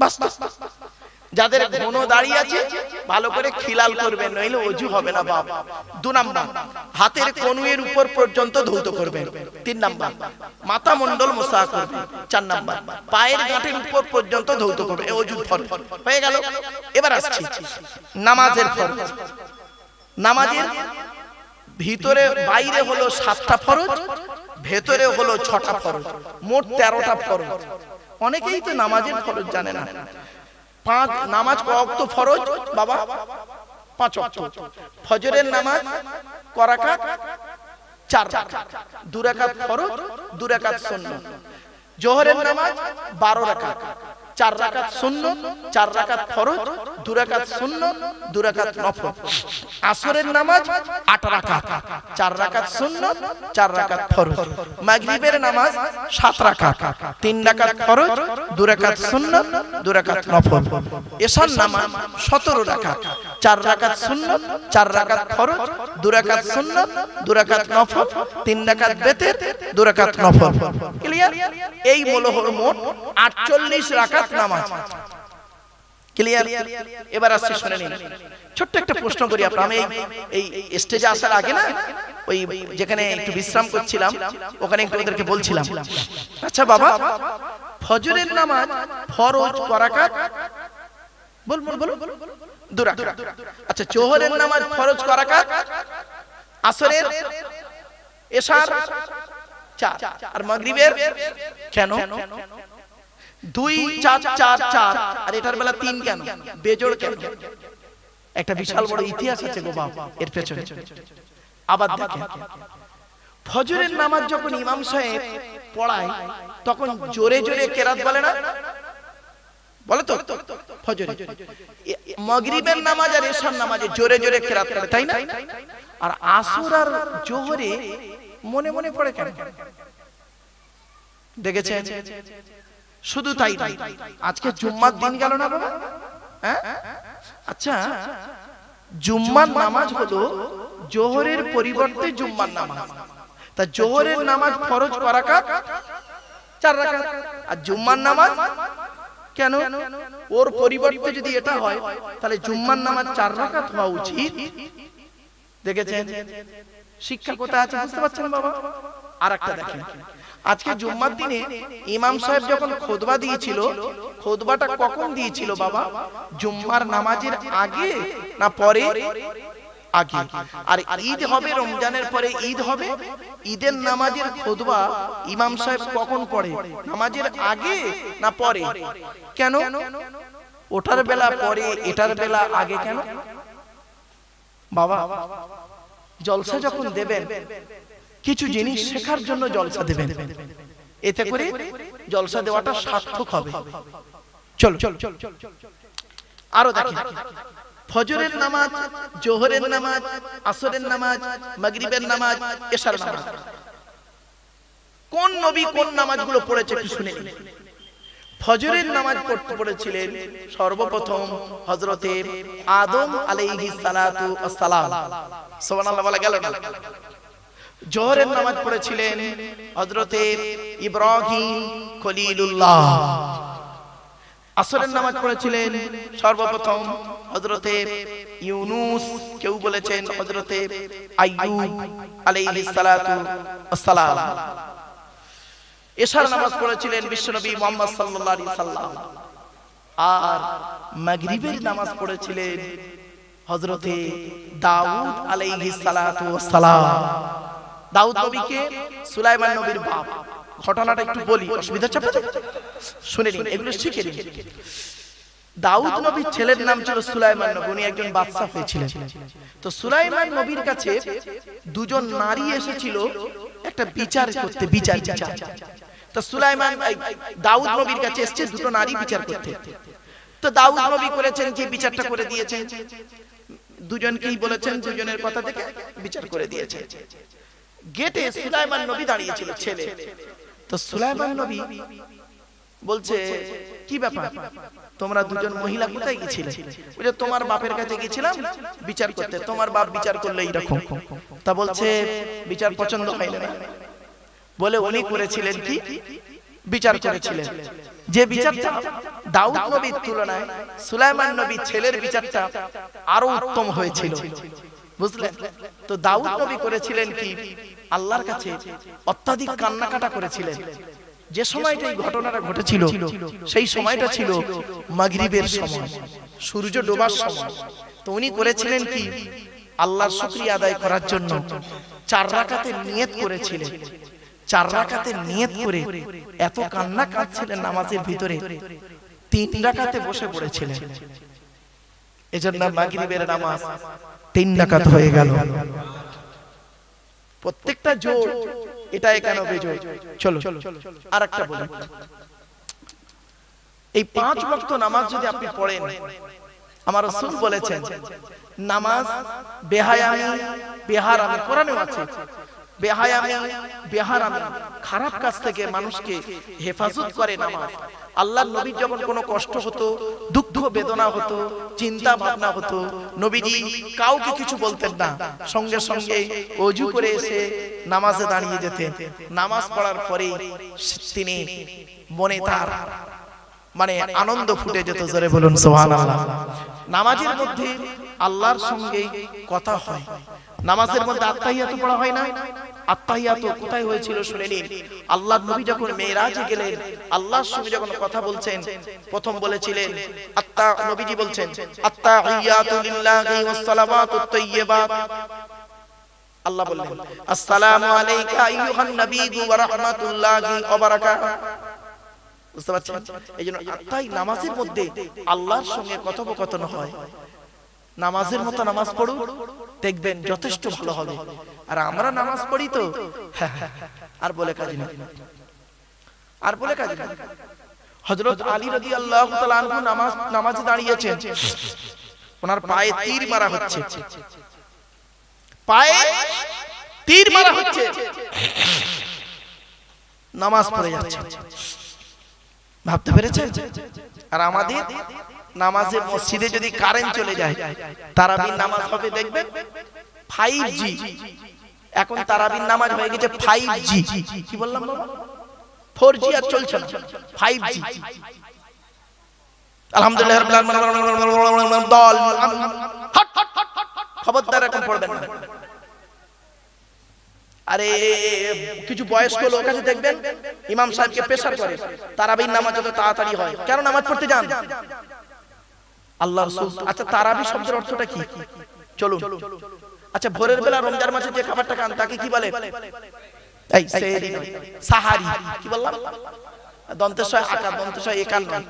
বাস। যাদের ঘন দাড়ি আছে ভালো করে খিলাল করবেন, নইলে ওযু হবে না বাপ। 2 নাম্বার, হাতের কনুইয়ের উপর পর্যন্ত ধৌত করবেন। 3 নাম্বার, মাথা মণ্ডল মোছা করবেন। 4 নাম্বার, পায়ের গাঁটের উপর পর্যন্ত ধৌত করবেন। এই ওযুর ফরজ হয়ে গেল। এবার আসছি নামাজের ফরজ। নামাজের ভিতরে বাইরে হলো 7টা ফরজ, ভেতরে হলো 6টা ফরজ, মোট 13টা ফরজ। অনেকেই তো নামাজের ফরজ জানে না। নামাজ ক ওয়াক্ত ফরজ বাবা? 5 ওয়াক্ত। ফজরের নামাজ ক রাকাত? 4 রাকাত। 2 রাকাত ফরজ, 2 রাকাত সুন্নাত। জোহরের নামাজ 12 রাকাত, 4 রাকাত সুন্নাত, 4 রাকাত ফরজ, 2 রাকাত সুন্নাত, 2 রাকাত নফল। আসরের নামাজ 8 রাকাত, 4 রাকাত সুন্নাত, 4 রাকাত ফরজ। মাগরিবের নামাজ 7 রাকাত, 3 রাকাত ফরজ, 2 রাকাত সুন্নাত, 2 রাকাত নফল। এশার নামাজ 17 রাকাত, 4 রাকাত সুন্নাত, 4 রাকাত ফরজ, 2 রাকাত সুন্নাত, 2 রাকাত নফল, 3 রাকাত বেতের, 2 রাকাত নফল। ক্লিয়ার? এই হলো মোট 48 রাকাত নামাজ। ক্লিয়ার? এবার আসছে শুনে নিন। ছোট্ট একটা প্রশ্ন করি আপনাদের। আমি এই স্টেজে আসার আগে না ওই যেখানে একটু বিশ্রাম করছিলাম ওখানে একটু ওদেরকে বলছিলাম, আচ্ছা বাবা ফজরের নামাজ ফরজ ক রাকাত? বল বল বল। 2 রাকাত। আচ্ছা জোহরের নামাজ ফরজ ক রাকাত? আসরের, এশার 4, আর মাগরিবের কেন 2 4 4 4 আর এটার বেলা 3 কেন? বেজোড় কেন? একটা বিশাল বড় ইতিহাস আছে গো বাপ এর পেছনে। আবার দেখেন, ফজরের নামাজ যখন ইমাম সাহেব পড়ায় তখন জোরে জোরে কেরাত বলে না? বলে তো ফজরে। মাগরিবের নামাজ আর এশার নামাজে জোরে জোরে কেরাত করে, তাই না? আর আসর আর জোহরে মনে মনে পড়ে কেন? দেখেছেন? শুধু তাই না, আজকে জুম্মার দিন গেল না বাবা? হ্যাঁ, আচ্ছা জুম্মার নামাজ হলো জোহরের পরিবর্তে জুম্মার নামাজ। তা জোহরের নামাজ ফরজ ক রাকাত? 4 রাকাত। আর জুম্মার নামাজ কেন? ওর পরিবর্তে যদি এটা হয় তাহলে জুম্মার নামাজ 4 রাকাত হওয়া উচিত। দেখেছেন শিক্ষা কোথায় আছে বুঝতে পারছেন বাবা? আর একটা দেখেন, আজকে জুম্মার দিনে ইমাম সাহেব যখন খুতবা দিয়েছিল, খুতবাটা কখন দিয়েছিল বাবা? জুম্মার নামাজের আগে না পরে? আগে। আর ঈদ হবে, রমজানের পরে ঈদ হবে, ঈদের নামাজের খুতবা ইমাম সাহেব কখন পড়ে? নামাজের আগে না পরে? কেন? ওটার বেলা পরে, এটার বেলা আগে কেন বাবা? জলসা যখন দেবেন কিছু জিনিস শেখার জন্য জলসা দেবেন, এতে করে জলসা দেওয়াটা সার্থক হবে। চলো আরো দেখেন, ফজরের নামাজ, জোহরের নামাজ, আসরের নামাজ, মাগরিবের নামাজ, এশার নামাজ, কোন নবী কোন নামাজগুলো পড়েছে একটু শুনে নিন। ফজরের নামাজ পড়তে পড়েছিলেন সর্বপ্রথম হযরতে আদম আলাইহিস সালাতু ওয়াস সালাম। সুবহানাল্লাহ বলা গেল না? জোহরের নামাজ পড়েছিলেন হযরতে ইব্রাহিম খলিলুল্লাহ। আসরের নামাজ পড়েছিলেন সর্বপ্রথম হযরতে ইউনূস, কেউ বলেছেন হযরতে আইয়ুব আলাইহিস সালাতু ওয়াস সালাম। এশার নামাজ পড়েছিলেন বিশ্বনবী মুহাম্মদ সাল্লাল্লাহু আলাইহি সাল্লাম। আর মাগরিবের নামাজ পড়েছিলেন হযরতে দাউদ আলাইহিস সালাতু ওয়াস সালাম। দাউদ নবীকে সুলাইমান নবীর বাপ। ঘটনাটা একটু বলি, অসুবিধা চাপে শুনে নিন, এগুলো শিখে নিন। দাউদ নবীর ছেলের নাম ছিল সুলাইমান নবী, উনি একজন বাদশা হয়েছিলেন। তো সুলাইমান নবীর কাছে দুজন নারী এসেছিল একটা বিচার করতে, বিচার। তো সুলাইমান দাউদ নবীর কাছে এসেছে দুটো নারী বিচার করতে। তো দাউদ নবী করেছেন যে বিচারটা করে দিয়েছেন, দুজনকেই বলেছেন, দুজনের কথা থেকে বিচার করে দিয়েছেন। গেটে সুলাইমান নবী দাঁড়িয়ে ছিল, ছেলে। তো সুলাইমান নবী বলছে, কি ব্যাপার তোমরা দুজন মহিলা কোথায় গেছিলে? বলে তোমার বাপের কাছে গেছিলাম বিচার করতে, তোমার বাপ বিচার করলে এইরকম। তা বলছে বিচার পছন্দ হয়নি না, বলে উনি করেছিলেন কি বিচার করেছিলেন। যে বিচারটা দাউদ নবীর তুলনায় সুলাইমান নবীর ছেলের বিচারটা আরো উত্তম হয়েছিল, বুঝলেন? তো দাউদ নবী করেছিলেন কি, আল্লাহর কাছে অত্যাধিক কান্নাকাটা করেছিলেন। যে সময়টা এই ঘটনাটা ঘটেছিল সেই সময়টা ছিল মাগরিবের সময়, সূর্য ডোবার সময়। তো উনি করেছিলেন কি, আল্লাহর শুকরিয়া আদায় করার জন্য 4 রাকাতের নিয়ত করেছিলেন। 4 রাকাতের নিয়ত করে এত কান্না কাঁদছিলেন নামাজের ভিতরে, 3 রাকাতে বসে পড়েছিলেন। এজন্য মাগরিবের নামাজ 3 রাকাত হয়ে গেল। প্রত্যেকটা জোর, এটা কেন বেজোড়? চলো আরেকটা বলি। এই 5 ওয়াক্ত নামাজ যদি আপনি পড়েন, আমার রাসূল বলেছেন নামাজ বেহায়ামি বেহারামি, কোরআনেও আছে বেহায়ামি বেহারামি, খারাপ কাজ থেকে মানুষকে হেফাজত করে নামাজ। আল্লাহর নবী যখন কোনো কষ্ট হতো, দুঃখ বেদনা হতো, চিন্তা ভাবনা হতো, নবীজি কাউকে কিছু বলতেন না, সঙ্গে সঙ্গে ওযু করে এসে নামাজে দাঁড়িয়ে যেতেন। নামাজ পড়ার পরেই তিনি মনে তার মানে আনন্দ ফুটে যেত। জোরে বলুন সুবহানাল্লাহ। নামাজের মধ্যে আল্লাহর সঙ্গে কথা হয়। নামাজের মধ্যে আত্তাহিয়াতু পড়া হয় না? আত্তাহিয়াতু কোথায় হয়েছিল শুনে নিন। আল্লাহর নবী যখন মেরাজে গেলেন, আল্লাহর সঙ্গে যখন কথা বলছেন, প্রথম বলেছিলেন নবীজি বলছেন আত্তাহিয়াতু লিল্লাহি ওয়াস সালাওয়াতুত তাইয়্যিবাত। আল্লাহ বললেন আসসালামু আলাইকা আইয়ুহান নাবিয়্যু ওয়া রাহমাতুল্লাহি ওয়া বারাকাতুহু। বুঝতে পারছেন? এইজন্য আত্তাই নামাজের মধ্যে আল্লাহর সঙ্গে কথোপকথন হয়। নামাজের মতো নামাজ পড়ুন, দেখবেন যথেষ্ট ভালো হবে। আর আমরা নামাজ পড়ি তো আর বলে কাজ না, আর বলে কাজ না। হযরত আলী রাদিয়াল্লাহু তাআলা আনহু নামাজে দাঁড়িয়েছেন, ওনার পায়ে তীর মারা হচ্ছে, পায়ে তীর মারা হচ্ছে, নামাজ পড়ে যাচ্ছে। ভাবতে পেরেছেন? আর আমাদের নামাজে মসজিদে যদি কারেন্ট চলে যায়, তারাবির নামাজ হবে দেখবেন 5G। এখন তারাবির নামাজ হয়ে গেছে 5G। কি বললাম বাবা? 4G আর চলছে না, 5G। আলহামদুলিল্লাহ রাব্বিল আলামিন দল খবরদার এখন পড়বেন না। আরে কিছু বয়স্ক লোক আছে দেখবেন ইমাম সাহেবকে প্রেসার করে তারাবির নামাজ যত তাড়াতাড়ি হয়। কেন নামাজ পড়তে যান? আল্লাহ রাসূল। আচ্ছা তারাবি শব্দের অর্থটা কি? চলুন। আচ্ছা ভোরের বেলা রমজান মাসে যে খাবারটা খান তাকে কি বলে? এই সেহরি নয়, সাহারি। কি বললাম? দন্তেশয় আকার, দন্তেশয় একার নয়,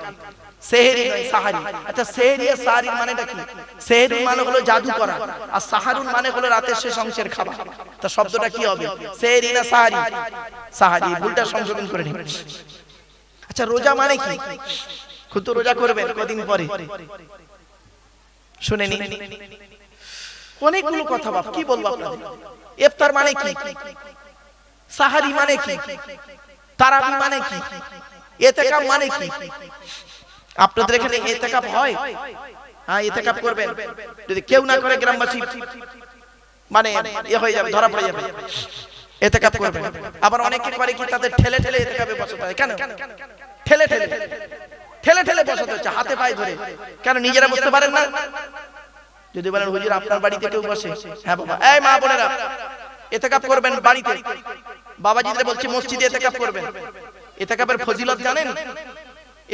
সেহরি নয় সাহারি। আচ্ছা সেহরি আর সাহারির মানেটা কি? সেহরি মানে হলো জাদু করা, আর সাহারুন মানে হলো রাতের শেষ অংশের খাবার। তা শব্দটা কি হবে? সেহরি না সাহারি? সাহারি। ভুলটা সংশোধন করে নিন। আচ্ছা রোজা মানে কি? খুদ রোজা করবেন কদিন পরে, শুনে নিন। অনেকগুলো কথা বাপ, কি বলবো আপনাদের। ইফতার মানে কি? সাহারি মানে কি? তারাবি মানে কি? ইতিকাফ মানে কি? আপনাদের এখানে ইতিকাফ হয়? হ্যাঁ ইতিকাফ করবেন। যদি কেউ না করে গ্রামবাসী মানে হয়ে যাবে, ধরা পড়ে যাবে। ইতিকাফ করবেন। আবার অনেকে করে কি, তাদের ঠেলে ঠেলে ইতিকাফে বসাতে হয়। কেন ঠেলে ঠেলে ঠেলে ঠেলে বসাতে হচ্ছে, হাতে পায়ে ধরে? কেন নিজেরা বসতে পারেন না? যদি বলেন হুজুর আপনার বাড়িতে কেউ বসে, হ্যাঁ বাবা। এই মা বোনেরা ইতিকাফ করবেন বাড়িতে, বাবাজিদের বলছি মসজিদে ইতিকাফ করবেন। ইতিকাফের ফজিলত জানেন?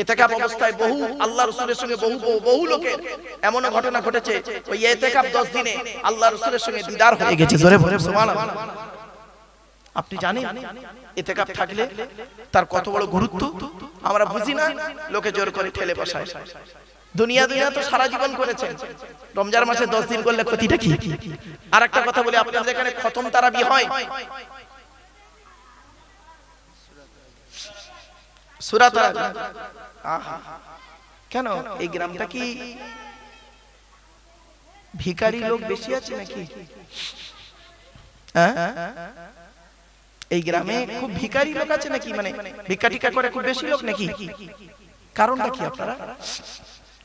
ইতিকাফ অবস্থায় বহু আল্লাহ রাসূলের সঙ্গে বহু লোকের এমন ঘটনা ঘটেছে, ওই ইতিকাফ 10 দিনে আল্লাহ রাসূলের সঙ্গে দিদার হয়ে গেছে। জোরে বলে সুবহানাল্লাহ। আপনি জানেন ইতিকাফ থাকলে তার কত বড় গুরুত্ব? আমরা বুঝি না, লোকে জোর করে ঠেলে বসায়। দুনিয়া তো সারা জীবন করেছেন, রমজান মাসে 10 দিন করলে ক্ষতিটা কি? আর একটা কথা বলি, আপনাদের এখানে খতম তারাবি হয়? সূরা তারাবি। আহা, কেন এই গ্রামটা কি ভিখারি লোক বেশি আছে নাকি? হ্যাঁ এই গ্রামে খুব ভিখারি লোক আছে নাকি? মানে ভিক্ষা টিকা করে খুব বেশি লোক নাকি? কারণটা কি? আপনারা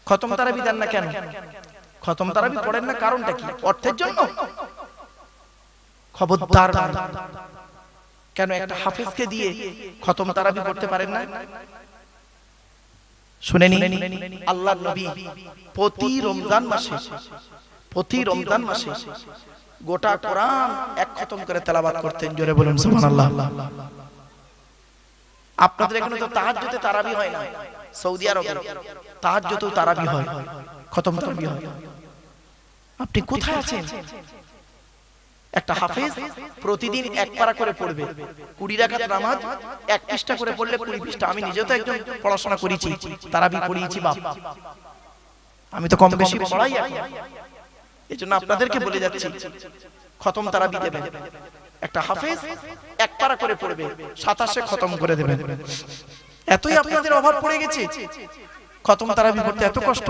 খতম তারাবি দেন না কেন? খতম তারাবি পড়েন না, কারণটা কি? অর্থের জন্য? খবরদার, কেন একটা হাফেজকে দিয়ে খতম তারাবি পড়তে পারেন না? শুনেনি, আল্লাহর নবী প্রতি রমজান মাসে গোটা কোরআন এক খতম করে তেলাওয়াত করতেন। জোরে বলুন সুবহানাল্লাহ। আপনাদের এখানে তো তাহাজ্জুদে তারাবি হয় না, সৌদি আরবে তাহাজ্জুদেও তারাবি হয়, খতম তারাবি হয়। আপনি কোথায় আছেন? একটা হাফেজ প্রতিদিন এক পারা করে পড়বে, 20 রাকাত নামাজ এক পৃষ্ঠা করে পড়লে 20 পৃষ্ঠা। আমি নিজে তো একজন পড়াশোনা করেছি, তারাবি পড়িয়েছি বাপ, আমি তো কম বেশি পড়াই। এজন্য আপনাদেরকে বলে যাচ্ছি খতম তারাবি দেবেন। একটা হাফেজ এক পারা করে পড়বে, 27-এ খতম করে দেবেন। এতই আপনাদের অভাব পড়ে গেছে, খতম তারাবি পড়তে এত কষ্ট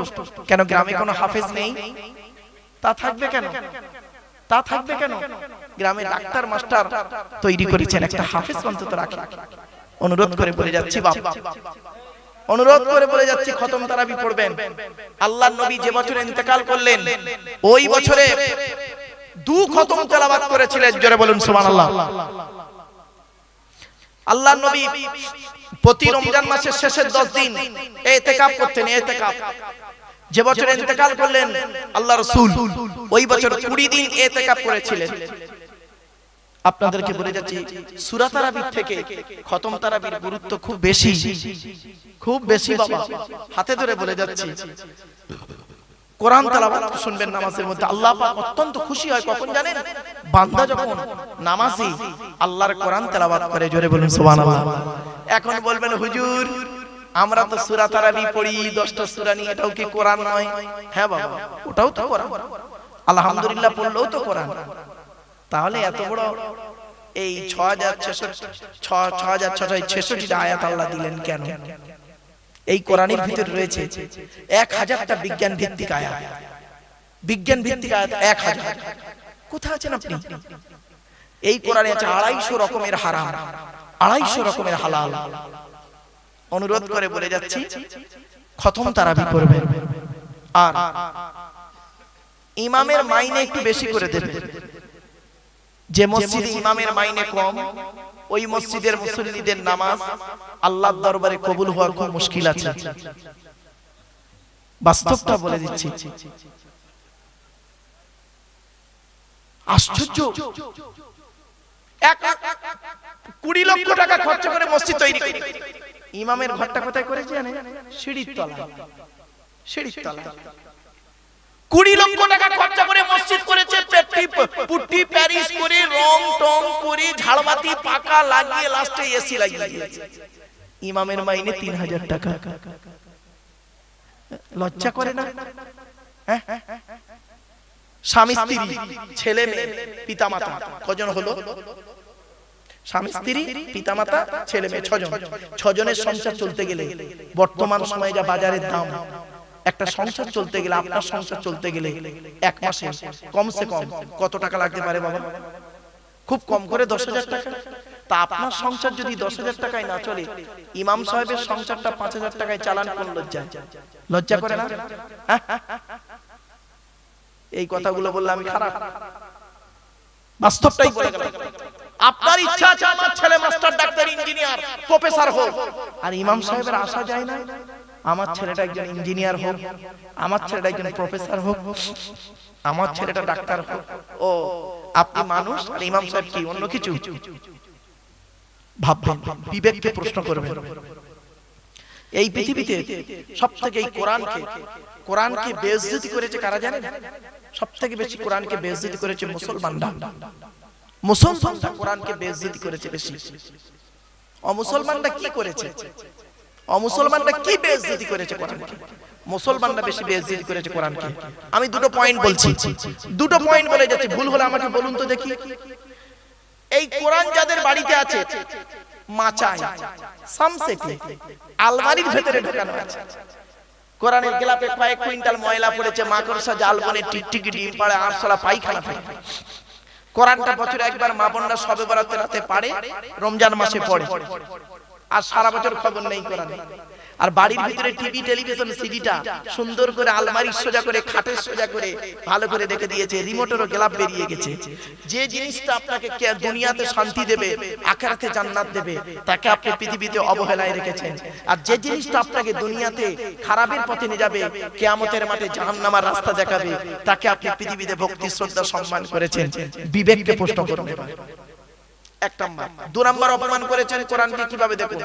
কেন? গ্রামে কোনো হাফেজ নেই? তা থাকবে কেন? গ্রামে ডাক্তার মাস্টার তৈরি করেছেন, একটা হাফেজ অন্তত রাখেন। অনুরোধ করে বলে যাচ্ছি বাপ, অনুরোধ করে বলে যাচ্ছি খতম তারাবি পড়বেন। আল্লাহর নবী যে বছর ইন্তেকাল করলেন ওই বছরে 2 খতম তেলাওয়াত করেছিলেন। জোরে বলুন সুবহানাল্লাহ। আল্লাহর নবী প্রতি রমজান মাসের শেষের 10 দিন ইতিকাফ করতেন। ইতিকাফ যে বছর ইন্তেকাল করলেন আল্লাহর রাসূল ওই বছর 20 দিন ইতিকাফ করেছিলেন। আপনাদেরকে বলে যাচ্ছি সূরা তারাবির থেকে খতম তারাবির গুরুত্ব খুব বেশি বাবা। হাতে ধরে বলে যাচ্ছি কোরআন তেলাওয়াত শুনবেন নামাজের মধ্যে। আল্লাহ পাক অত্যন্ত খুশি হয় কখন জানেন? বান্দা যখন নামাজে আল্লাহর কোরআন তেলাওয়াত করে। জোরে বলুন সুবহানাল্লাহ। এখন বলবেন হুজুর আমরা তো সূরা তারাবি পড়ি 10টা সূরা নিয়ে, এটাও কি কোরআন নয়? হ্যাঁ বাবা, ওটাও তো কোরআন। আলহামদুলিল্লাহ পড়লেও তো কোরআন। তাহলে এত বড় এই 6666টা আয়াত আল্লাহ দিলেন কেন? এই কোরআনের ভিতরে রয়েছে 1000টা বিজ্ঞান ভিত্তিক আয়াত। 1000। কোথায় আছেন আপনি? এই কোরআনে আছে 250 রকমের হারাম, 250 রকমের হালাল। অনুরোধ করে বলে যাচ্ছি খতম তারাবি করবেন। আর ইমামের মাইনে একটু বেশি করে দেবেন। যে মসজিদে ইমামের মাইনে কম ওই মসজিদের মুসল্লিদের নামাজ আল্লাহর দরবারে কবুল হওয়ার খুব মুশকিল আছে। বাস্তবটা বলে দিচ্ছি। আশ্চর্য, 20 লক্ষ টাকা খরচ করে মসজিদ তৈরি করে, ইমামের ঘরটা কোথায় করেছে জানেন? সিঁড়ির তলায়। 20 লক্ষ টাকা খরচা করে মসজিদ করেছে, পুট্টি প্যারিস করে রং টং করে ঝাড়বাতি পাকা লাগিয়ে লাস্টে এসি লাগিয়ে দিয়েছে। ইমামের মাইনে 3000 টাকা। লজ্জা করে না? স্বামী স্ত্রী ছেলে মেয়ে পিতামাতা কজন হলো? স্বামী স্ত্রী পিতামাতা ছেলে মেয়ে 6 জন। 6 জনের সংসার চলতে গেলে বর্তমান সময়ে যা বাজারের দাম, একটা সংসার চলতে গেলে, আপনার সংসার চলতে গেলে এক মাসে কমসে কম কত টাকা লাগতে পারে বাবা? খুব কম করে 10,000 টাকা। তা আপনার সংসার যদি 10,000 টাকায় না চলে, ইমাম সাহেবের সংসারটা 5,000 টাকায় চালান কোন লজ্জা? লজ্জা করে না? এই কথাগুলো বললে আমি খারাপ? বাস্তবটাই বলে গেলাম। আপনার ইচ্ছা আছে আমার ছেলে মাস্টার, ডাক্তার, ইঞ্জিনিয়ার, প্রফেসর হোক, আর ইমাম সাহেবের আশা যায় না আমার ছেলেটা একজন ইঞ্জিনিয়ার হোক, আমার ছেলেটা একজন প্রফেসর হোক, আমার ছেলেটা ডাক্তার হোক। ও আপনি মানুষ আর ইমাম সাহেব কি অন্য কিছু? ভাববেন, বিবেককে প্রশ্ন করবেন। এই পৃথিবীতে সবথেকে এই কোরআনকে বেইজ্জতি করেছে কারা জানেন? সবথেকে বেশি কোরআনকে বেইজ্জতি করেছে মুসলমানরা। মুসলমানরা কোরআনকে বেইজ্জতি করেছে বেশি। অমুসলমানরা কি করেছে? অমুসলমানরা কি বেইজ্জতি করেছে কোরআনকে? মুসলমানরা বেশি বেইজ্জতি করেছে কোরআনকে। আমি দুটো পয়েন্ট বলছি, দুটো পয়েন্ট বলে যাচ্ছি, ভুল হলে আমাকে বলুন তো দেখি। এই কোরআন যাদের বাড়িতে আছে মাচায় সামসেটে আলমারির ভেতরে ঢোকানো আছে। কোরআনের গেলাপে কয়েক কুইন্টাল ময়লা পড়েছে, মাকড়সা জাল বনে টিকটিকি ডিম পাড়ে, আরশোলা পায়খানা ফেলে। কোরআনটা বছরে একবার মা বোনরা শবে বরাতে রাতে পারে, রমজান মাসে পড়ে, আর সারা বছর খবর নেই কোরআনে। আর বাড়ির ভিতরে টিভি টেলিভিশন সিডিটা সুন্দর করে আলমারির সোজা করে খাটের সোজা করে ভালো করে রেখে দিয়েছে, রিমোটেরও গ্লাব বেরিয়ে গেছে। যে জিনিসটা আপনাকে দুনিয়াতে শান্তি দেবে, আখিরাতে জান্নাত দেবে, তাকে আপনি পৃথিবীতে অবহেলায় রেখেছেন। আর যে জিনিসটা আপনাকে দুনিয়াতে খারাপের পথে নিয়ে যাবে, কিয়ামতের মাঠে জাহান্নামের রাস্তা দেখাবে, তাকে আপনি পৃথিবীতে ভক্তি শ্রদ্ধা সম্মান করেছেন। বিবেককে প্রশ্ন করুন। এক নাম্বার। দুই নাম্বার অপমান করেছেন কোরআনকে কিভাবে দেখুন।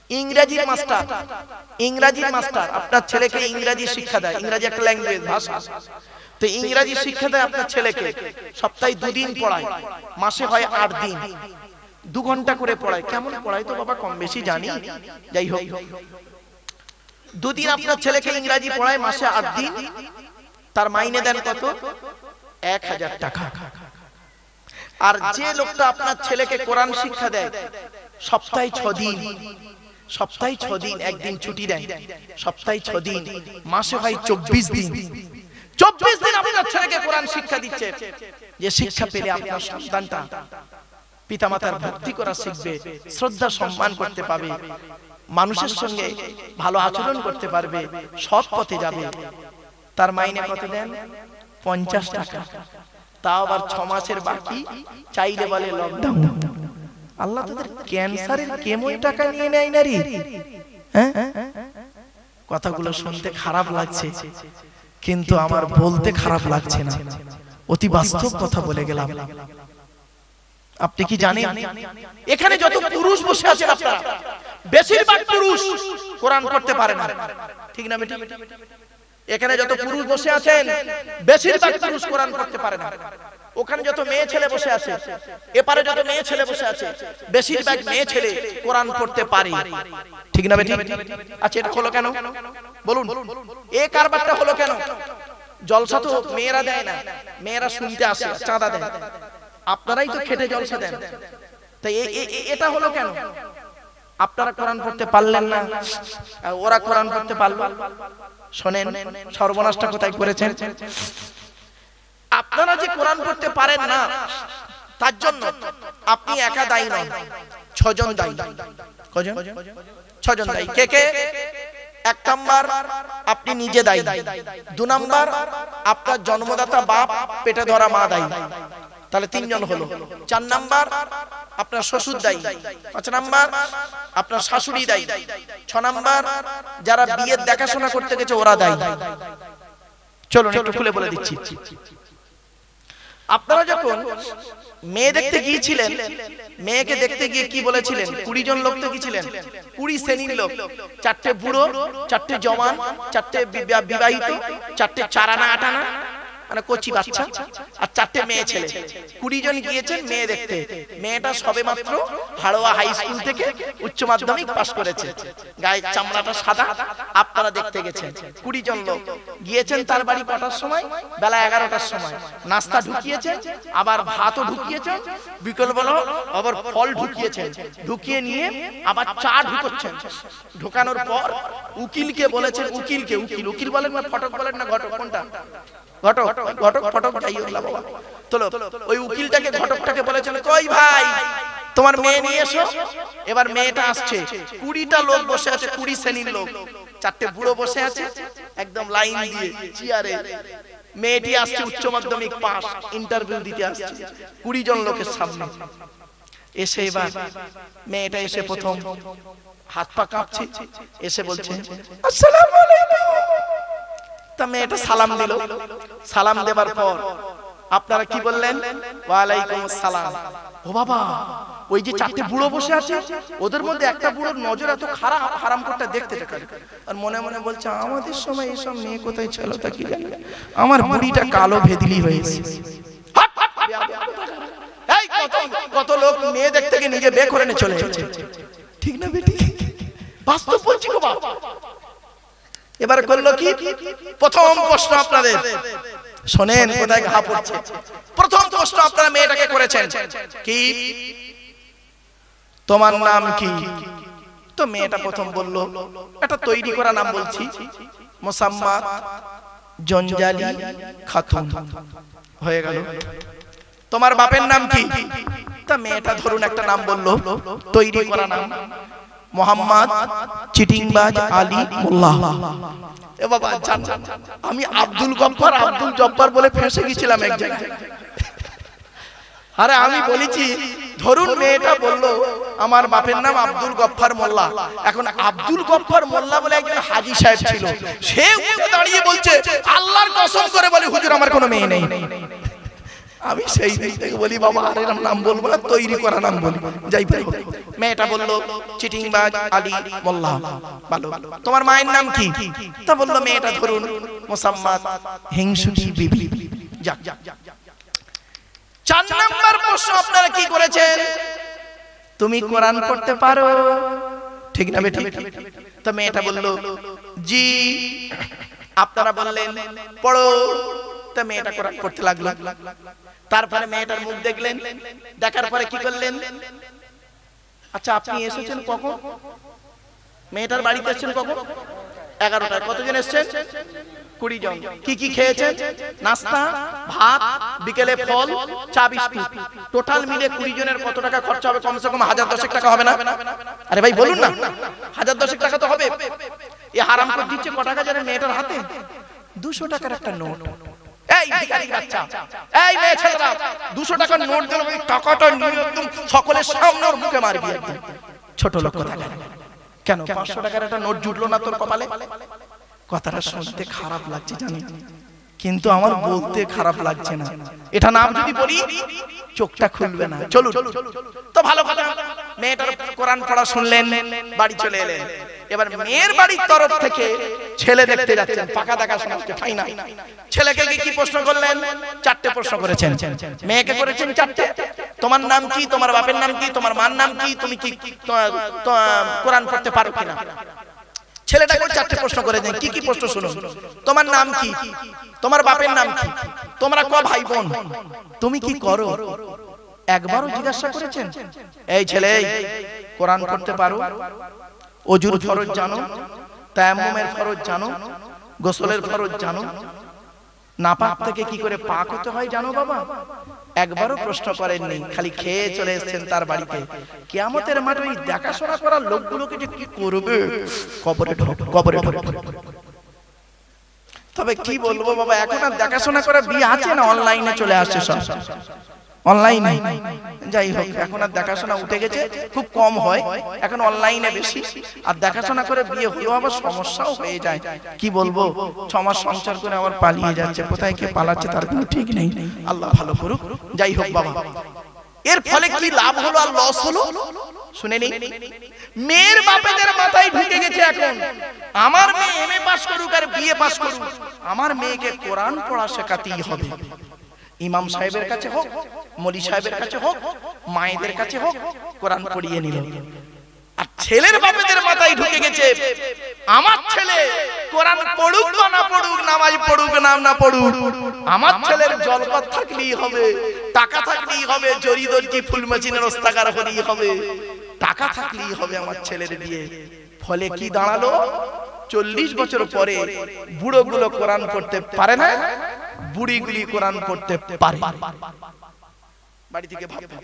ইংরেজির মাস্টার আপনার ছেলেকে ইংরেজি শিক্ষা দেয়, ইংরেজি একটা ল্যাঙ্গুয়েজ, ভাষা। তো ইংরেজি শিক্ষা দেয় আপনার ছেলেকে, সপ্তাহে 2 দিন পড়ায়, মাসে হয় 8 দিন, 2 ঘন্টা করে পড়ায়। কেমন পড়ায় তো বাবা কম বেশি জানি, যাই হোক 2 দিন আপনার ছেলেকে ইংরেজি পড়ায়, মাসে 8 দিন, তার মাইনে দেন কত? 1000 টাকা। আর যে লোকটা আপনার ছেলেকে কোরআন শিক্ষা দেয়, সপ্তাহে 6 দিন, সপ্তাহে 6 দিন, একদিন ছুটি দেয়, সপ্তাহে 6 দিন, মাসে হয় 24 দিন। 24 দিন আপনার ছেলেকে কোরআন শিক্ষা দিচ্ছে। যে শিক্ষা পেলে আপনার সন্তানটা পিতামাতার ভক্তি করা শিখবে, শ্রদ্ধা সম্মান করতে পারবে, মানুষের সঙ্গে ভালো আচরণ করতে পারবে, সৎ পথে যাবে। তার মাইনে কত দেন? 50 টাকা। তাও আবার 6 মাসের বাকি, চাইলে বলে লকডাউন। আল্লাহ তাদের ক্যান্সারের কেমোয় টাকা নিয়ে নেয় না রে? হ্যাঁ, কথাগুলো শুনতে খারাপ লাগছে, কিন্তু আমার বলতে খারাপ লাগছে না, অতি বাস্তব কথা বলে গেলাম। আপনি কি জানেন এখানে যত পুরুষ বসে আছেন আপনারা, বেশিরভাগ পুরুষ কোরআন পড়তে পারে না, ঠিক না বেটি? এখানে যত পুরুষ বসে আছেন, বেশিরভাগ পুরুষ কোরআন পড়তে পারে না। ওখানে যত মেয়ে ছেলে বসে আছে, এপারে যত মেয়ে ছেলে বসে আছে, বেশিরভাগ মেয়ে ছেলে কোরআন পড়তে পারে, ঠিক না বেটি? আচ্ছা, এটা হলো কেন বলুন? এই কারবারটা হলো কেন? জলসা তো মেয়েরা দেয় না, মেয়েরা শুনতে আসে, চাঁদা দেয়, আপনারাই তো খেটে জলসা দেন। তাই এটা হলো কেন? আপনারা কোরআন পড়তে পারলেন না, ওরা কোরআন পড়তে পারলো। শোনেন, সর্বনাশটা কোথায় করেছেন? আপনারা যে কোরআন পড়তে পারেন না, তার জন্য আপনি একা দায়ী নন, 6 জন দায়ী। কজন? 6 জন দায়ী। কে কে? 1 নাম্বার আপনি নিজে দায়ী, 2 নাম্বার আপনার জন্মদাতা বাপ, পেটে ধরা মা দায়ী, তাহলে 3 জন হলো। 4 নাম্বার আপনার শ্বশুর দায়ী, 5 নাম্বার আপনার শাশুড়ি দায়ী, 6 নাম্বার যারা বিয়ের দেখাশোনা করতে গেছে ওরা দায়ী। চলুন একটু খুলে বলে দিচ্ছি। আপনারা যখন মেয়ে দেখতে গিয়েছিলেন, মেয়েকে দেখতে গিয়ে কি বলেছিলেন? 20 জন লোক তো গিয়েছিলেন, 20 শ্রেণীর লোক, 4টে বুড়ো, 4টে জওয়ান, 4টে বিবাহিত, 4টে 4 আনা 8 আনা, মানে কচি বাচ্চা, আর 4টে মেয়ে ছেলে। 20 জন গিয়েছেন মেয়ে দেখতে। মেয়েটা সবে মাত্র হাড়োয়া হাই স্কুল থেকে উচ্চ মাধ্যমিক পাস করেছে, গায়ের চামড়াটা সাদা। আপনারা দেখতে গেছেন 20 জন লোক গিয়েছেন তার বাড়ি। কটার সময়? বেলা 11টার সময়। নাস্তা ঢুকিয়েছেন, আবার ভাতও ঢুকিয়েছেন, বিকেল বেলা আবার ফল ঢুকিয়েছেন, ঢুকিয়ে নিয়ে আবার চা ঢুকাচ্ছেন। ঢোকানোর পর উকিলকে বলেছেন, উকিলকে, উকিল বলেন না ফটক বলেন না ঘটক, কোনটা? ঘটক, ঘটক ফটক যাই হোক না বাবা, চলো ওই উকিলটাকে, ঘটকটাকে বলেছেন, কই ভাই তোমার মেয়ে নিয়ে এসো। এবার মেয়েটা আসছে, 20টা লোক বসে আছে, 20 শ্রেণীর লোক, 4টে বুড়ো বসে আছে একদম লাইন দিয়ে চেয়ারে। মেয়েটি আসছে উচ্চ মাধ্যমিক পাস, ইন্টারভিউ দিতে আসছে 20 জন লোকের সামনে। এসে এবার মেয়েটা এসে প্রথম হাত পা কাঁপছে, এসে বলছে আসসালামু আলাইকুম। তা মেয়েটা সালাম দিল। সালাম দেবার পর আপনারা কি বললেন? ওয়ালাইকুম আসসালাম। ও বাবা, ওই যে 4টে বুড়ো বসে আছে, ওদের মধ্যে একটা বুড়োর নজর এত খারাপ, হারামখোরটা দেখতে থাকে, আর মনে মনে বলছে আমাদের সময় এইসব মেয়ে কোথায় ছিল তা কি জানি, আমার বুড়িটা কালো ভেদলি হয়েছে। এই কত লোক মেয়ে দেখতে গিয়ে নিজে বে করে নিয়ে চলে যাচ্ছে, ঠিক না বেটি? বাস্তব বলছি গো বাবা। এবার করলো কি? প্রথম প্রশ্ন আপনাদের শোনেন, কোথায় ঘা পড়ছে। প্রথম প্রশ্ন আপনারা মেয়েটাকে করেছেন কি? তোমার নাম কি? তো মেয়েটা প্রথম বলল, একটা তৈরি করা নাম বলছি, মোসাম্মাত জঞ্জালি খাতুন। হয়ে গেল। তোমার বাপের নাম কি? তা মেয়েটা ধরুন একটা নাম বলল, তৈরি করা নাম, মোহাম্মদ চিটিংবাজ আলী মোল্লা। এ বাবা আমি আব্দুল গফফার আব্দুল জব্বার বলে ফেঁসে গেছিলাম এক জায়গায়। আরে আমি বলেছি ধরুন মেয়েটা বলল আমার বাপের নাম আব্দুল গফফার মোল্লা, এখন আব্দুল গফফার মোল্লা বলে একজন হাজী সাহেব ছিল, সে উঠে দাঁড়িয়ে বলছে আল্লাহর কসম করে বলি হুজুর আমার কোনো মেয়ে নেই। আমি সেই দিক থেকে বলি বাবা আর এরকম নাম বলবো না, তৈরি করা নাম বলি। যাই পাই মেয়েটা বলল চিটিংবাজ আলী মোল্লা। ভালো, তোমার মায়ের নাম কি? তা বললো মেয়েটা ধরুন মোসাম্মদ হিংসুটি বিবি। যাক, 4 নাম্বার প্রশ্ন আপনারা কি করেছেন? তুমি কোরআন পড়তে পারো? ঠিক না বেটি? তো মেয়েটা বলল জি। আপনারা বললেন পড়ো। তা মেয়েটা কোরআন পড়তে লাগলো। তারপরে মেয়েটার মুখ দেখলেন, দেখার পরে কি করলেন? আচ্ছা আপনি এসেছেন কখন? মেয়েটার বাড়িতে এসেছেন কখন? 11টায়। কতজন এসেছেন? 20 জন। কি কি খেয়েছেন? নাস্তা, ভাত, বিকেলে ফল, চা, বিস্কুট। টোটাল মিলে 20 জনের কত টাকা খরচা হবে? কমসে কম 1010 টাকা হবে না? আরে ভাই বলুন না, 1010 টাকা তো হবে। এই হারাম করে দিচ্ছে ক টাকা জানেন মেয়েটার হাতে? 200 টাকার একটা নোট। এই ভিখারি বাচ্চা, এই মেয়ে ছেলেরা 200 টাকার নোট দিল, ওই টাকাটা নিয়ে একদম সকলের সামনে ওর মুখে মারবি একদম। ছোট লোক কথা কেন? 500 টাকার একটা নোট জুটলো না তোর কপালে? কথাটা শুনতে খারাপ লাগছে জানি, কিন্তু আমার বলতে খারাপ লাগছে না। এটা নাম যদি বলি চোখটা খুলবে না। চলুন তো ভালো কথা। মেয়েটার কোরআন পড়া শুনলেন, বাড়ি চলে এলেন। এবার মেয়ের বাড়ির তরফ থেকে ছেলে দেখতে যাচ্ছেন, পাকা দেখা শোনাচ্ছে ফাইনা। ছেলেকে কি প্রশ্ন করলেন? 4টে প্রশ্ন করেছেন। মেয়েকে করেছেন 4টে। তোমার নাম কি? তোমার বাপের নাম কি? তোমার মার নাম কি? তুমি কি কোরআন পড়তে পারো কিনা? ছেলেটাকে 4টে প্রশ্ন করেছেন। কি কি প্রশ্ন শুনুন। তোমার নাম কি? তোমার বাপের নাম কি? তোমরা ক ভাই বোন? তুমি কি করো? একবারও জিজ্ঞাসা করেছেন? এই ছেলে কোরআন পড়তে পারো? ওযুর ফরজ জানো? তায়াম্মুমের ফরজ জানো? গোসলের ফরজ জানো? নাপাক থেকে কি করে পাক হতে হয় জানো বাবা? একবারও প্রশ্ন করেননি, খালি খেয়ে চলে এসেছেন তার বাড়িতে। কিয়ামতের মাঠে ওই দেখাশোনা করা লোকগুলোকে যে কি করবে? কবরে ঢোক, কবরে ঢোক। তবে কি বলবো বাবা, এখন আর দেখাশোনা করা বিয়ে আছে না? অনলাইনে চলে আসছে সব, অনলাইনে। যাই হোক, এখন আর দেখাশোনা উঠে গেছে, খুব কম হয়, এখন অনলাইনে বেশি। আর দেখাশোনা করে বিয়ে হলেও আবার সমস্যাও হয়ে যায়। কি বলবো, 6 মাস সংসার করে আবার পালিয়ে যাচ্ছে। কোথায় কে পালাচ্ছে তার কোনো ঠিক নেই। আল্লাহ ভালো করুক। যাই হোক বাবা, এর ফলে কি লাভ হলো আর লস হলো শুনে নিন। মেয়ের বাপেদের মাথায় ঢুকে গেছে এখন, আমার মেয়ে এমএ পাস করুক আর বিএ পাস করুক, আমার মেয়েকে কোরআন পড়া শেখাতেই হবে। ইমাম সাহেবের কাছে হোক, মলি সাহেবের কাছে হোক, মায়েদের কাছে হোক, কোরআন পড়িয়ে নিল। আর ছেলের বাপেদের মাথায় ঢুকে গেছে, আমার ছেলে কোরআন পড়ুক বা না পড়ুক, নামাজ পড়ুক না পড়ুক, আমার ছেলের জলপাত থাকলেই হবে, টাকা থাকলেই হবে, জরি দর্জি ফুল মেশিনের ওস্তাকার হলেই হবে, টাকা থাকলেই হবে আমার ছেলের বিয়ে। ফলে কি দাঁড়ালো? 40 বছর পরে বুড়োগুলো কোরআন পড়তে পারে না, বুড়িগুলি কোরআন পড়তে পারে। বাড়ি থেকে ভাববে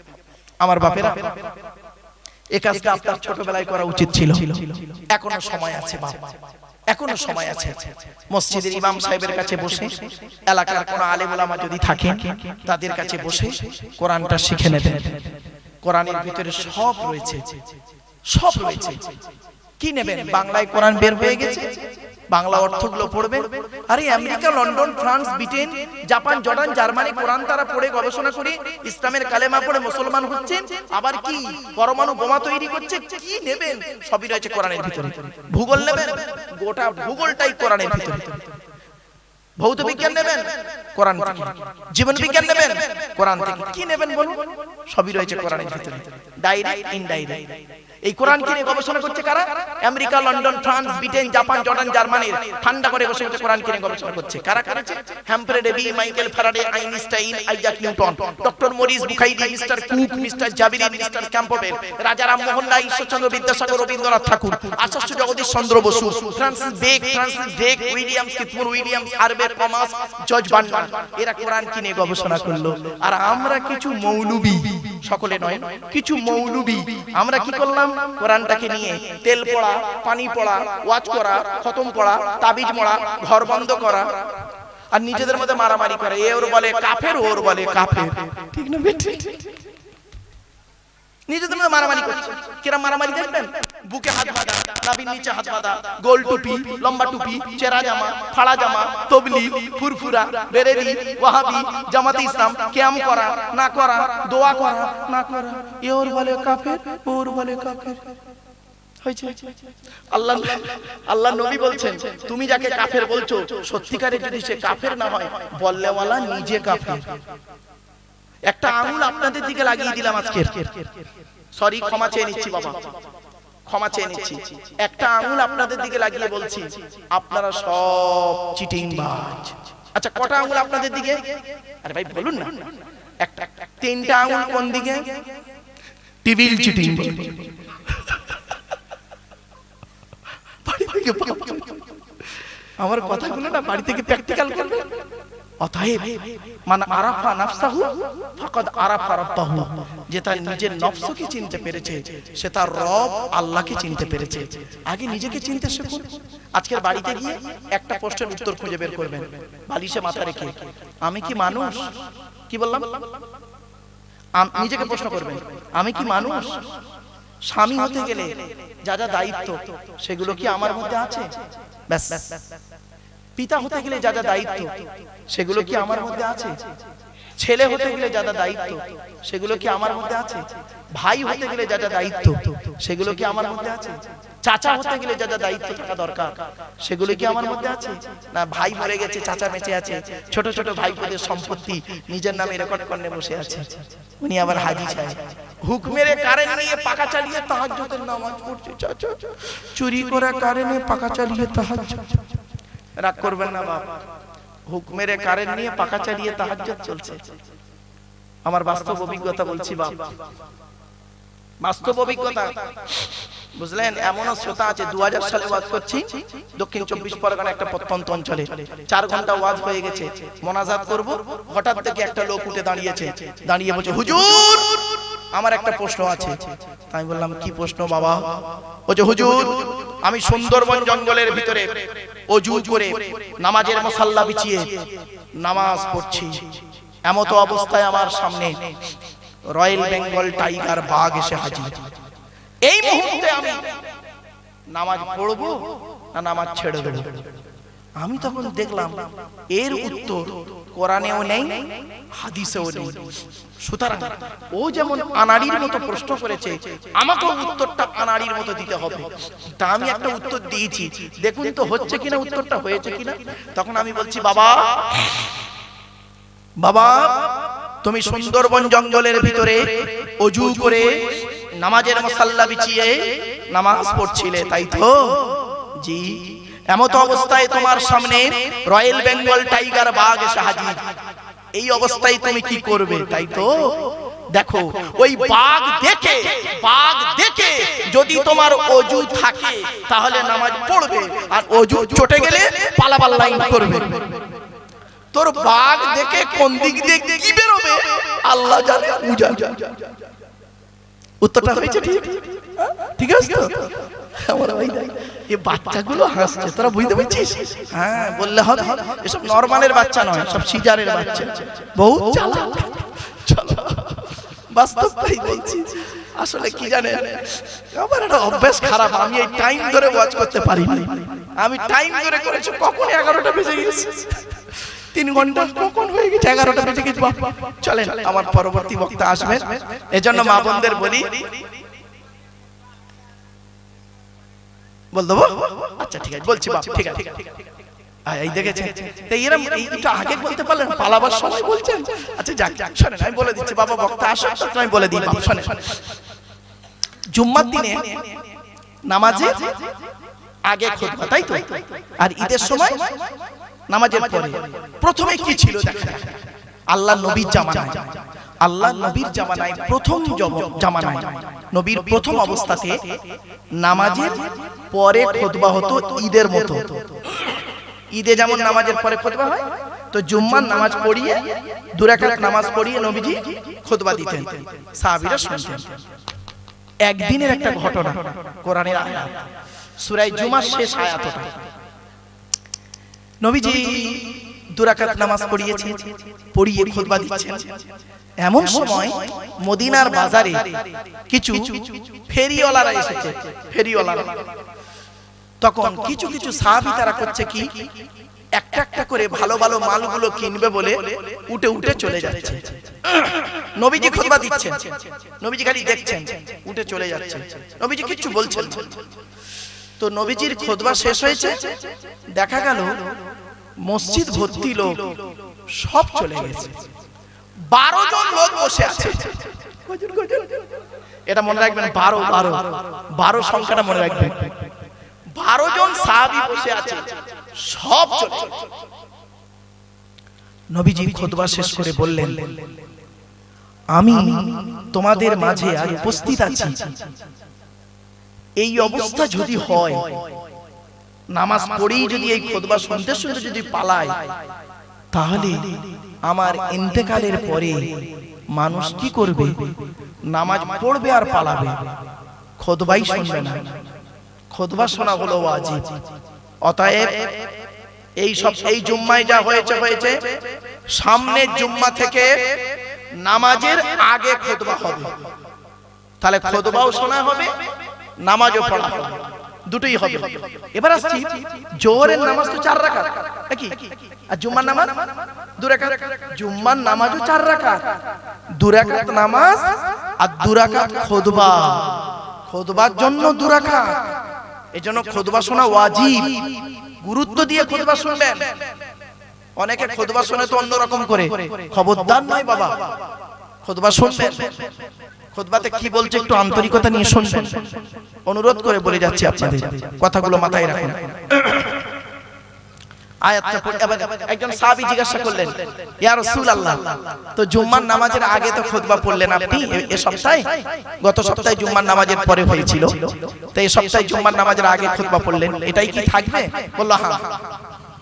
আমার বাপেরা, এই কাজটা আপনার ছোটবেলায় করা উচিত ছিল। এখনো সময় আছে বাবা, এখনো সময় আছে। মসজিদের ইমাম সাহেবের কাছে বসে, এলাকার কোন আলেম ওলামা যদি থাকে তাদের কাছে বসে কোরআনটা শিখে নেবেন। কোরআনের ভিতরে সব রয়েছে, সব রয়েছে। কি নেবেন? বাংলায় কোরআন বের হয়ে গেছে, বাংলা অর্থগুলো পড়বেন। আরে America, London, France, Britain, Japan, Jordan, Germany Quran তারা পড়ে গবেষণা করে ইসলামের কালেমা পড়ে মুসলমান হচ্ছেন, আবার কি পরমাণু বোমা তৈরি করছে। কি নেবেন? সবই রয়েছে কোরআনের ভিতরে। ভূগোল নেবেন, গোটা ভূগোলটাই কোরআনের ভিতরে। ভৌত বিজ্ঞান নেবেন, কোরআন থেকে। জীবন বিজ্ঞান নেবেন, কোরআন থেকে। কি নেবেন বলুন? সবই রয়েছে কোরআনের ভিতরে, ডাইরেক্ট ইনডাইরেক্ট। এই কোরআন কিনে গবেষণা করছে কারা? America, London, France, Britain, Japan, Jordan, Germany ঠান্ডা করে বসে বসে কোরআন কিনে গবেষণা করছে। কারা করেছে? Humphry Davy, Michael Faraday, Einstein, Isaac Newton, doctor Maurice Bukhairi, mister Cook, mister Jabiri, mister Campbell, Raja Rammohan Roy, Ishwarchandra Vidyasagar, Rabindranath Tagore, Acharya Jagadish Chandra Bose, Francis Drake, Williams Keith Moore Williams, Harvey Thomas, George Bernard, এরা কোরআন কিনে গবেষণা করলো। আর আমরা কিছু মৌলবি সকলে নয়, কিছু মৌলবি আমরা কি করলাম, কোরআনটাকে নিয়ে তেল পড়া, পানি পড়া, ওয়াজ করা, খতম পড়া, তাবিজ মরা, ঘর বন্ধ করা, আর নিজেদের মধ্যে মারামারি করে। এ ওর বলে কাফের, ওর বলে কাফের, ঠিক না বেটি? নিজেদের মধ্যে মারামারি করছে। কিরম মারামারি দেখবেন? বুকে হাত বাঁধা, নাভির নিচে হাত বাঁধা, গোল টুপি, লম্বা টুপি, চেরা জামা, ফাড়া জামা, তবলিগ, ফুরফুরা, বেরেলি, ওয়াহাবি, জামাতে ইসলাম, কিয়াম করা না করা, দোয়া করা না করা, এ ওর বলে কাফের, ওর বলে কাফের। আল্লাহ আল্লাহ নবী বলছেন, তুমি যাকে কাফের বলছো সত্যিকারে যদি সে কাফের না হয়, বললেওয়ালা নিজে কাফের। একটা আঙুল আপনাদের দিকে লাগিয়ে দিলাম আজকে, সরি ক্ষমা চেয়ে নিচ্ছি বাবা, ক্ষমা চেয়ে নিচ্ছি। একটা আঙুল আপনাদের দিকে লাগিয়ে বলছি, আপনারা সব চিটিংবাজ। আচ্ছা কটা আঙুল আপনাদের দিকে? আরে ভাই বলুন না। একটা, তিনটা আঙুল কোন দিকে? টিভির চিটিং। আমার কথাগুলো না বাড়ি থেকে প্র্যাকটিক্যাল করবে। অতএব মান আরাফা নাফসাহু ফাকাদ আরাফা রাব্বাহু, যে তার নিজের নফসকে চিনতে পেরেছে সে তার রব আল্লাহকে চিনতে পেরেছে। আগে নিজেকে চিনতে শেখো। আজকের বাড়িতে গিয়ে একটা প্রশ্নের উত্তর খুঁজে বের করবেন, বালিশে মাথা রেখে, আমি কি মানুষ? কি বললাম? নিজেকে প্রশ্ন করবেন, আমি কি মানুষ? স্বামী হতে গেলে যা যা দায়িত্ব সেগুলো কি আমার মধ্যে আছে? ব্যাস। পিতা হতে গেলে যা যা দায়িত্ব সেগুলো কি আমার মধ্যে আছে? ছেলে হতে গেলে যা যা দায়িত্ব সেগুলো কি আমার মধ্যে আছে? ভাই হতে গেলে যা যা দায়িত্ব সেগুলো কি আমার মধ্যে আছে? চাচা হতে গেলে যা যা দায়িত্ব থাকা দরকার সেগুলো কি আমার মধ্যে আছে? না ভাই মরে গেছে, চাচা বেঁচে আছে, ছোট ছোট ভাইপোদের সম্পত্তি নিজের নামে রেকর্ড করে বসে আছে। উনি আবার হাজি সাহেব, হুক মেরে কারেন্ট নিয়ে পাকা চালিয়ে তাহাজ্জুদের নামাজ পড়ছে। চাচা চুরি করে কারেন্ট নিয়ে পাকা চালিয়ে তাহাজ্জুদ। রাগ করবেন না বাবা, হুক মেরে কারেন্ট নিয়ে পাকা চালিয়ে তাহাজ্জুদ চলছে। আমার বাস্তব অভিজ্ঞতা বলছি বাপ, বাস্তব অভিজ্ঞতা, বুঝলেন? এমনও শ্রোতা আছে, 2000 সালে ওয়াজ করছি দক্ষিণ 24 পরগনা একটা প্রত্যন্ত অঞ্চলে, 4 ঘন্টা ওয়াজ হয়ে গেছে, মোনাজাত করব, হঠাৎ থেকে একটা লোক উঠে দাঁড়িয়েছে, দাঁড়িয়ে বলছে হুজুর আমার একটা প্রশ্ন আছে। আমি বললাম কি প্রশ্ন বাবা? বলছে হুজুর আমি সুন্দরবন জঙ্গলের ভিতরে ওযু করে নামাজের মুসাল্লা বিছিয়ে নামাজ পড়ছি, এমতো অবস্থায় আমার সামনে রয়্যাল বেঙ্গল টাইগার বাঘ এসে হাজির। এই মুহূর্তে আমি নামাজ পড়বো না নামাজ ছেড়ে দেব? আমি তখন দেখলাম এর উত্তর কোরআনেও নেই, হাদিসেও নেই। সুতরাং ও যেমন আনাড়ির মতো প্রশ্ন করেছে, আমাকেও উত্তরটা আনাড়ির মতো দিতে হবে। তা আমি একটা উত্তর দিয়েছি, দেখুন তো হচ্ছে কিনা, উত্তরটা হয়েছে কিনা। তখন আমি বলছি বাবা, বাবা তুমি সুন্দরবন জঙ্গলের ভিতরে ওযু করে নামাজের মুসাল্লা বিছিয়ে নামাজ পড়ছিলে, তাই তো? জি। এমত অবস্থায় তোমার সামনে রয়্যাল বেঙ্গল টাইগার বাঘ এসে হাজির, এই অবস্থায় তুমি কি করবে, তাই তো? দেখো ওই বাঘ দেখে যদি তোমার ওযু থাকে তাহলে নামাজ পড়বে, আর ওযু চটে গেলে পালাবার লাইন করবে। তোর বাঘ দেখে কোন দিক দিয়ে কি বেরোবে আল্লাহ জানে, পূজা। উত্তরটা হয়েছে ঠিক? ঠিক আছে তো? আমার ভাই এই বাচ্চাগুলো হাসছে, তোরা বুঝতে পারছিস? হ্যাঁ বললে হবে, এসব নরমালের বাচ্চা নয়, সব সিজারের বাচ্চা, বহুত চালাক। চলো বাস্তবটাই বলছি। আসলে কি জানেন, আমার একটা অভ্যাস খারাপ, আমি এই টাইম ধরে ওয়াজ করতে পারি না। আমি টাইম ধরে করেছি, কখন 11টা বেজে গেছে, 3 ঘন্টা কখন হয়ে গেছে, 11টা বেজে গেছে। চলেন আমার পরবর্তী বক্তা আসবেন, এজন্য মা বোনদের বলি, বল দেবো? আচ্ছা ঠিক আছে বলছি বাপ, ঠিক আছে। এই দেখেছেন তো, এরকম এইটা আগে বলতে পারলেন, পালাবার সময় বলছেন। আচ্ছা যাক যাক, শোনেন আমি বলে দিচ্ছি, বাবা বক্তা আসুন তো আমি বলে দিই। বাপ শোনেন, জুম্মার দিনে নামাজে আগে খুতবা, তাই তো? আর ঈদের সময় নামাজের পরে। প্রথমে কি ছিল দেখেন, আল্লাহ নবীর জামানায়, আল্লাহ নবীর জামানায় প্রথম জামানায় নবীর প্রথম অবস্থাতে নামাজের পরে খুতবা হতো ঈদের মতো। ঈদে যেমন নামাজের পরে খুতবা হয়, তো জুম্মার নামাজ পড়িয়ে 2 রাকাত নামাজ পড়িয়ে নবীজি খুতবা দিতেন, সাহাবীরা শুনতেন। একদিনের একটা ঘটনা, কোরআনের আয়াত, সূরা জুমার শেষ আয়াতটা। নবীজি 2 রাকাত নামাজ পড়িয়ে খুতবা দিচ্ছেন। এমন সময় মদিনার বাজারে কিছু ফেরিওয়ালারা এসেছে। ফেরিওয়ালারা তখন কিছু কিছু সাহাবী তারা করছে কি, একটা একটা করে ভালো ভালো মালগুলো কিনবে বলে উঠে উঠে চলে যাচ্ছে। নবীজি খুতবা দিচ্ছেন, নবীজি খালি দেখছেন, উঠে চলে যাচ্ছে, নবীজি কিছু বলছেন না। তো নবীজির খুতবা শেষ হয়েছে, দেখা গেল মসজিদ ভর্তি লোক, সব চলে গেছে। 12 জন লোক বসে আছে। এটা মনে রাখবেন, 12 সংখ্যাটা মনে রাখবেন। 12 জন সাহাবী বসে আছে, সব চলে গেছে। নবীজি খুতবা শেষ করে বললেন, আমি তোমাদের মাঝে আজ উপস্থিত আছি। এই অবস্থা যদি হয়, নামাজ পড়েই যদি এই খুতবা শুনতে শুনতে যদি পালায়, তাহলে আমার ইন্তেকালের পরে মানুষ কি করবে? নামাজ পড়বে আর পালাবে, খুতবাই শুনবে না। খুতবা শোনা হলো ওয়াজিব। অতএব এই জুম্মায় যা হয়েছে, সামনের জুম্মা থেকে নামাজের আগে খুতবা হবে। তাহলে খুতবাও শোনা হবে, নামাজও পড়া হবে, দুটোই হবে। এবার আসছি, জোহরের নামাজ তো 4 রাকাত নাকি, আর জুম্মার নামাজ 2 রাকাত। জুম্মার নামাজও 4 রাকাত, 2 রাকাত নামাজ আর 2 রাকাত খুতবা। খুতবার জন্য 2 রাকাত, এজন্য খুতবা শোনা ওয়াজিব। গুরুত্ব দিয়ে খুতবা শুনবেন। অনেকে খুতবা শুনে তো অন্যরকম করে, খবরদার নয় বাবা, খুতবা শুনবেন। খুতবাতে কি বলছে একটু আন্তরিকতা নিয়ে শুনবেন, অনুরোধ করে বলে যাচ্ছি আপনাদের, কথাগুলো মাথায় রাখুন। আয়াতটা পড়ে এবার একজন সাহাবী জিজ্ঞাসা করলেন, ইয়া রাসূলুল্লাহ, তো জুম্মার নামাজের আগে তো খুতবা পড়লেন আপনি এই সপ্তাহে, গত সপ্তাহে জুম্মার নামাজের পরে হয়েছিল, তো এই সপ্তাহে জুম্মার নামাজের আগে খুতবা পড়লেন, এটাই কি থাকবে? বলল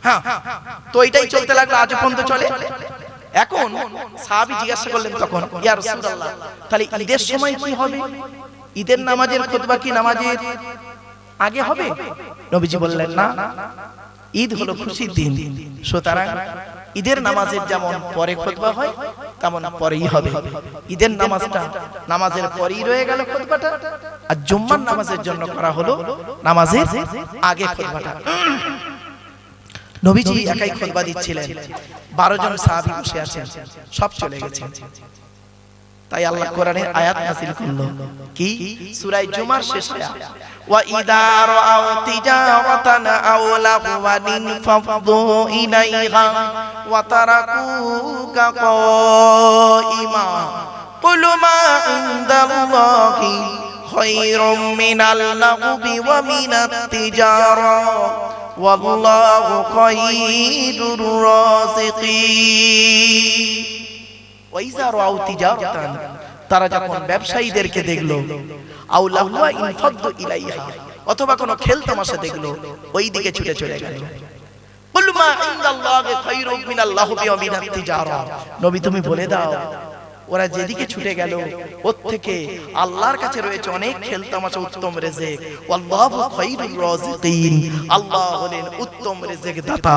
হ্যাঁ। তো এটাই চলতে লাগলো, আজ পর্যন্ত চলে। এখন সাহাবী জিজ্ঞাসা করলেন তখন, ইয়া রাসূলুল্লাহ, তাহলে ঈদের সময় কি হবে? ঈদের নামাজের খুতবা কি নামাজের আগে হবে? নবীজি বললেন, না, ঈদ হলো খুশির দিন, সুতরাং ঈদের নামাজের যেমন পরে খুতবা হয় তেমন পরেই হবে। ঈদের নামাজটা নামাজের পরেই রয়ে গেল খুতবাটা, আর জুম্মার নামাজের জন্য করা হলো নামাজের আগে খুতবাটা। নবীজি একাই খুতবা দিচ্ছিলেন, 12 জন সাহাবী বসে আছেন, সব চলে গেছে। তাই আল্লাহ কোরআনের আয়াত নাযিল করলো, কি সূরা জুমার শেষ আয়াত, ওয়া ইযা রাআউ তিজারাতান আও লাগওয়ান ফাফদু ইলাইহা ওয়া তারাকুকা কাইমা কুল মা ইনদাল্লাহি খায়রুম মিনাল লাগবি ওয়া মিনাত তিজারা ওয়াল্লাহু খায়রুর রাযিকিন। ওয়াইজা রাআউ তিজারাতান, তারা যখন ব্যবসায়ীদেরকে দেখলো, আও লাহওয়া ইনফাদু ইলাইহা, অথবা কোনো খেল তামাশা দেখলো, ওই দিকে ছুটে চলে গেল। কুল মা ইনদাল্লাহি খায়রুম মিনাল লাহবি ওয়া মিনাত তিজারা, নবী তুমি বলে দাও, ওরা যেদিকে ছুটে গেল ওর থেকে আল্লাহর কাছে রয়েছে অনেক খেল তামাশা, উত্তম রিজিক। ওয়াল্লাহু খায়রুর রাযিকিন, আল্লাহ হলেন উত্তম রিজিক দাতা।